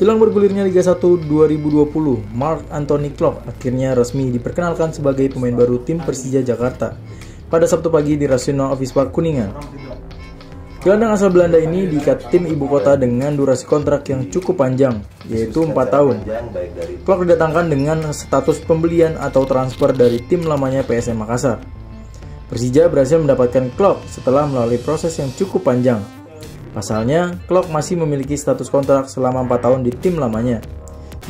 Jelang bergulirnya Liga 1 2020, Marc Anthony Klok akhirnya resmi diperkenalkan sebagai pemain baru tim Persija Jakarta pada Sabtu pagi di National Office Park Kuningan. Gelandang asal Belanda ini diikat tim ibu kota dengan durasi kontrak yang cukup panjang, yaitu 4 tahun. Klok didatangkan dengan status pembelian atau transfer dari tim lamanya PSM Makassar. Persija berhasil mendapatkan Klok setelah melalui proses yang cukup panjang. Pasalnya, Klok masih memiliki status kontrak selama 4 tahun di tim lamanya.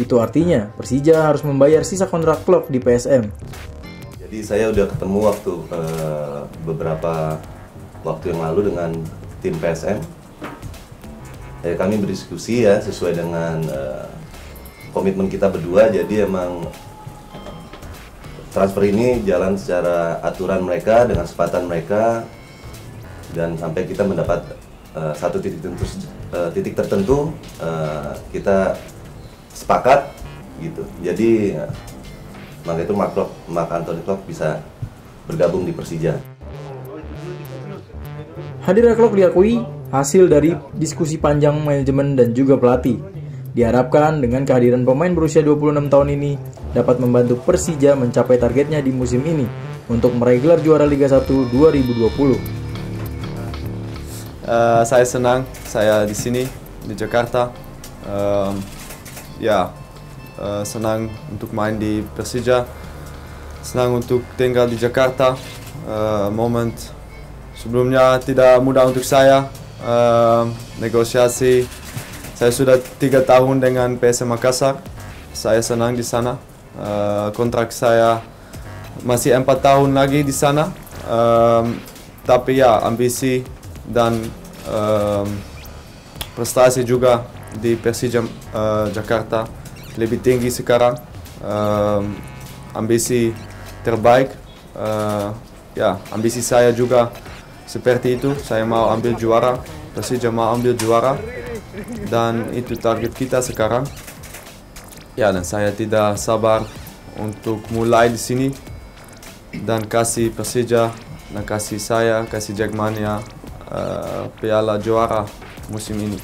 Itu artinya, Persija harus membayar sisa kontrak Klok di PSM. Jadi saya udah ketemu beberapa waktu yang lalu dengan tim PSM. Kami berdiskusi ya sesuai dengan komitmen kita berdua. Jadi emang transfer ini jalan secara aturan mereka dengan sepatan mereka, dan sampai kita mendapat satu titik tertentu kita sepakat gitu. Jadi maka itu Marc Anthony Klok bisa bergabung di Persija. Hadirnya Klok diakui hasil dari diskusi panjang manajemen dan juga pelatih. Diharapkan dengan kehadiran pemain berusia 26 tahun ini dapat membantu Persija mencapai targetnya di musim ini untuk meraih gelar juara Liga 1 2020. Saya senang saya di sini di Jakarta. Senang untuk main di Persija. Senang untuk tinggal di Jakarta. Momen sebelumnya tidak mudah untuk saya. Negosiasi. Saya sudah 3 tahun dengan PSM Makassar. Saya senang di sana. Kontrak saya masih 4 tahun lagi di sana. Tapi ya ambisi dan prestasi juga di Persija Jakarta lebih tinggi sekarang. Ambisi terbaik. Ambisi saya juga seperti itu. Saya mau ambil juara. Persija mau ambil juara. Dan itu target kita sekarang. Dan saya tidak sabar untuk mulai di sini dan kasih Persija dan kasih saya, kasih Jackmania piala juara musim ini.